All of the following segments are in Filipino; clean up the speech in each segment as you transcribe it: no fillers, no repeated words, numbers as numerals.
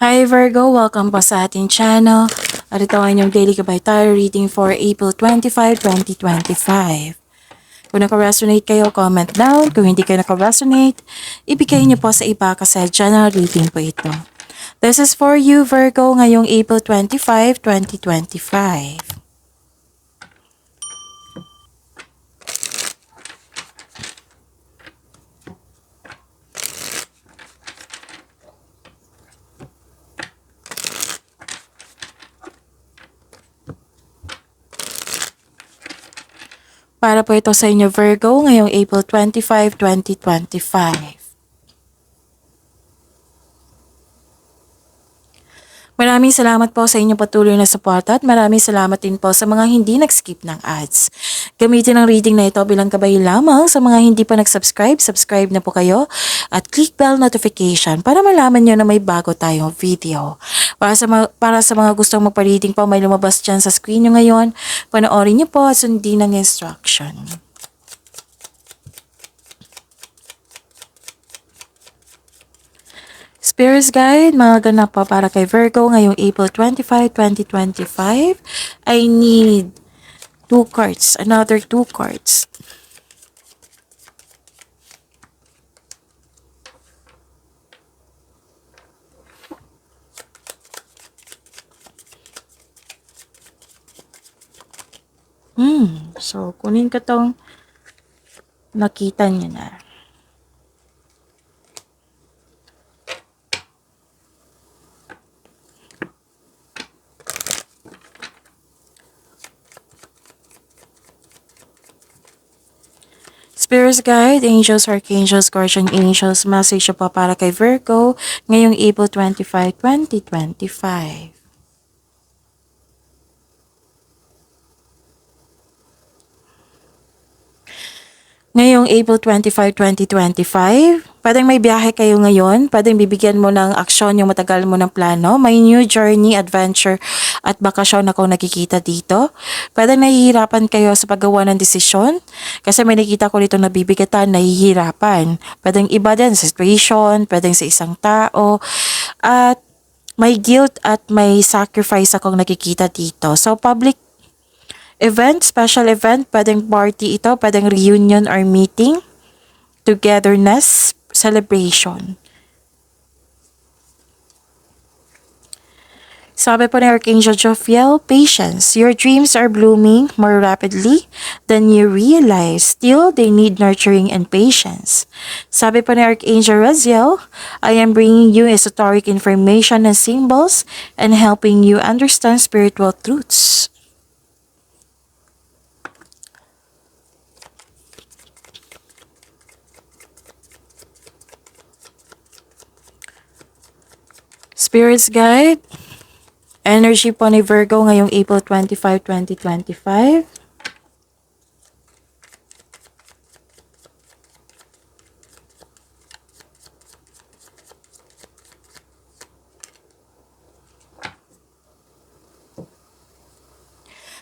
Hi Virgo! Welcome po sa ating channel. At ito ang inyong daily gabay tarot reading for April 25, 2025. Kung naka-resonate kayo, comment down. Kung hindi kayo naka-resonate, ibigay niyo po sa iba kasi general reading po ito. This is for you Virgo ngayong April 25, 2025. Para po ito sa inyo Virgo ngayong April 25, 2025. Maraming salamat po sa inyong patuloy na suporta at maraming salamat din po sa mga hindi nag-skip ng ads. Gamitin ang reading na ito bilang gabay lamang sa mga hindi pa nag-subscribe, subscribe na po kayo at click bell notification para malaman nyo na may bago tayong video. Para sa mga gustong magpa-reading po, may lumabas dyan sa screen nyo ngayon. Panoorin nyo po at sundin ang instruction. Spirit's Guide, mga ganap po para kay Virgo ngayong April 25, 2025. I need 2 cards, another 2 cards. So, kunin ko tong nakita niyo na. Spirit's Guide, Angels, Archangels, Guardian Angels, message po para kay Virgo ngayong April 25, 2025. Ngayong April 25, 2025, pwedeng may biyahe kayo ngayon, pwedeng bibigyan mo ng aksyon yung matagal mo ng plano, may new journey, adventure at bakasyon na kung nakikita dito. Pwedeng nahihirapan kayo sa paggawa ng desisyon kasi may nakita ko dito na bibigatan, nahihirapan. Pwedeng iba din sa situation, pwedeng sa isang tao at may guilt at may sacrifice akong nakikita dito. So public event, special event, pwedeng party ito, pwedeng reunion or meeting, togetherness, celebration. Sabi po ni Archangel Jophiel, patience. Your dreams are blooming more rapidly than you realize. Still, they need nurturing and patience. Sabi po ni Archangel Raziel, I am bringing you esoteric information and symbols and helping you understand spiritual truths. Spirit's Guide, energy po ni Virgo ngayong April 25, 2025.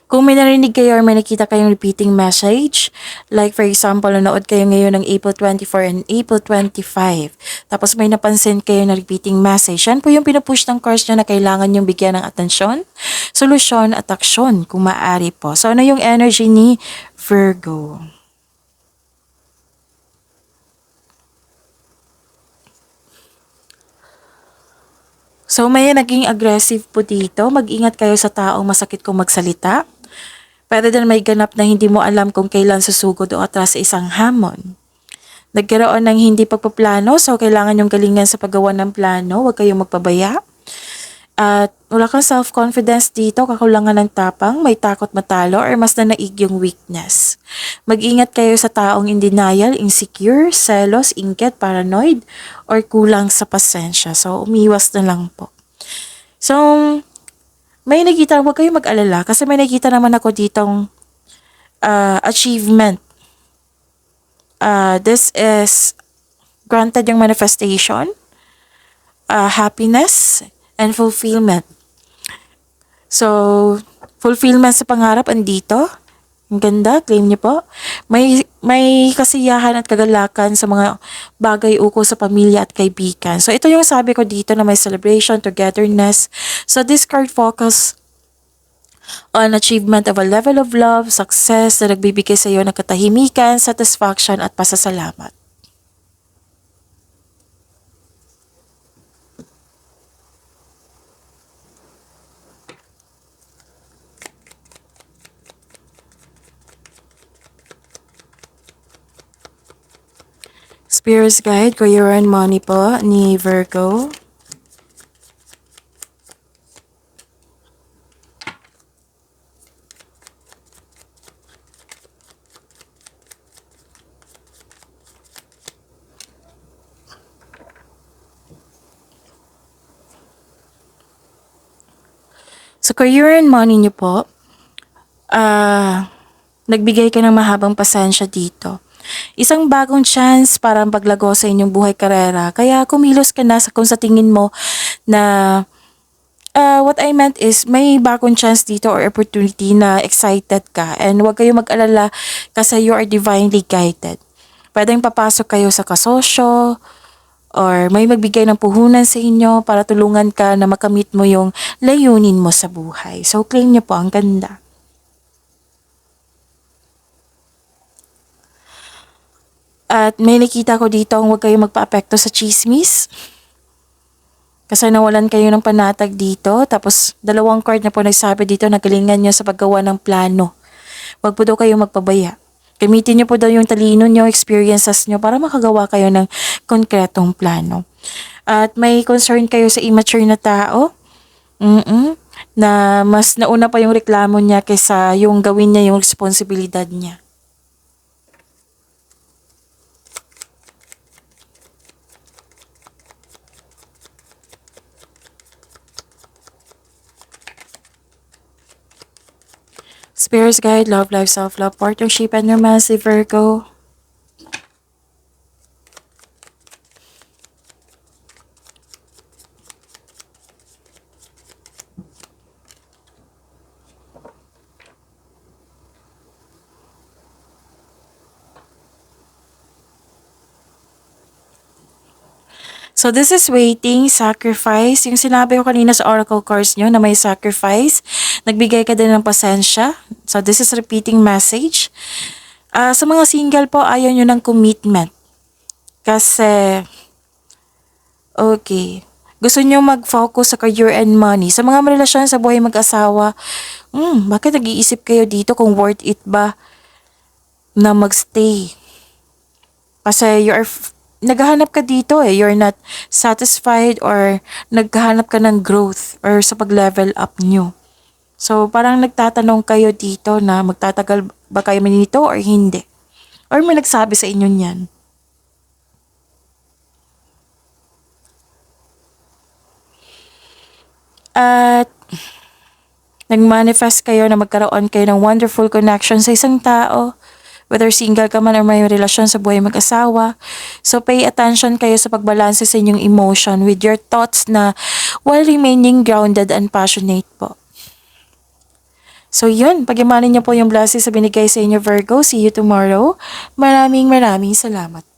Kung may narinig kayo or may nakita kayong repeating message, like for example, nanood kayo ngayon ng April 24 and April 25, tapos may napansin kayo na repeating message, yan po yung pinupush ng cards nyo na kailangan yung bigyan ng atensyon, solusyon at aksyon kung maaari po. So ano yung energy ni Virgo? So may naging aggressive po dito, mag-ingat kayo sa taong masakit kung magsalita. Pwede din may ganap na hindi mo alam kung kailan susugod o atras sa isang hamon. Nagkaroon ng hindi pagpaplano, so kailangan yung galingan sa paggawa ng plano, huwag kayong magpabaya. At wala kang self-confidence dito, kakulangan ng tapang, may takot matalo or mas nanaig yung weakness. Mag-ingat kayo sa taong in denial, insecure, selos, inggit, paranoid, or kulang sa pasensya. So umiwas na lang po. So, may nakita, huwag kayong mag-alala kasi may nakita naman ako ditong achievement. This is granted yung manifestation, happiness, and fulfillment. So, fulfillment sa pangarap andito, Ang ganda, claim niyo po. May kasiyahan at kagalakan sa mga bagay ukol sa pamilya at kaibigan. So ito yung sabi ko dito na may celebration, togetherness. So this card focus on achievement of a level of love, success na nagbibigay sa iyo ng katahimikan, satisfaction at pasasalamat. Spirits Guide, Career and Money po ni Virgo. Sa career and money niyo po, nagbigay ka ng mahabang pasensya dito. Isang bagong chance para paglago sa inyong buhay karera. Kaya kumilos ka na kung sa tingin mo na what I meant is may bagong chance dito or opportunity na excited ka. And huwag kayo mag-alala kasi you are divinely guided. Pwedeng papasok kayo sa kasosyo or may magbigay ng puhunan sa inyo para tulungan ka na makamit mo yung layunin mo sa buhay. So claim niyo po, ang ganda. At may nakita ko dito ang huwag kayo magpa-apekto sa chismis. Kasi nawalan kayo ng panatag dito. Tapos dalawang card na po nagsabi dito na galingan nyo sa paggawa ng plano. Huwag po daw kayo magpabaya. Gamitin nyo po daw yung talino nyo, experiences nyo para makagawa kayo ng konkretong plano. At may concern kayo sa immature na tao. Na mas nauna pa yung reklamo niya kaysa yung gawin niya yung responsibilidad niya. Spirits Guide, Love, Life, Self-Love, Partnership, and Romance, Virgo. So this is waiting, sacrifice. Yung sinabi ko kanina sa oracle cards nyo na may sacrifice. Nagbigay ka din ng pasensya. So this is repeating message. Sa mga single po, ayaw nyo ng commitment. Kasi, okay. Gusto nyo mag-focus sa career and money. Sa mga relasyon sa buhay mag-asawa, bakit nag-iisip kayo dito kung worth it ba na magstay? Kasi naghahanap ka dito you're not satisfied or naghahanap ka ng growth or sa pag-level up nyo. So, parang nagtatanong kayo dito na magtatagal ba kayo nito or hindi? Or may nagsabi sa inyo niyan? At nag-manifest kayo na magkaroon kayo ng wonderful connection sa isang tao. Whether single ka man or may relasyon sa buhay mag-asawa. So, pay attention kayo sa pagbalanse sa inyong emotion with your thoughts na while remaining grounded and passionate po. So, yun. Pag-imanin niyo po yung blessings sa binigay sa inyo, Virgo. See you tomorrow. Maraming salamat po.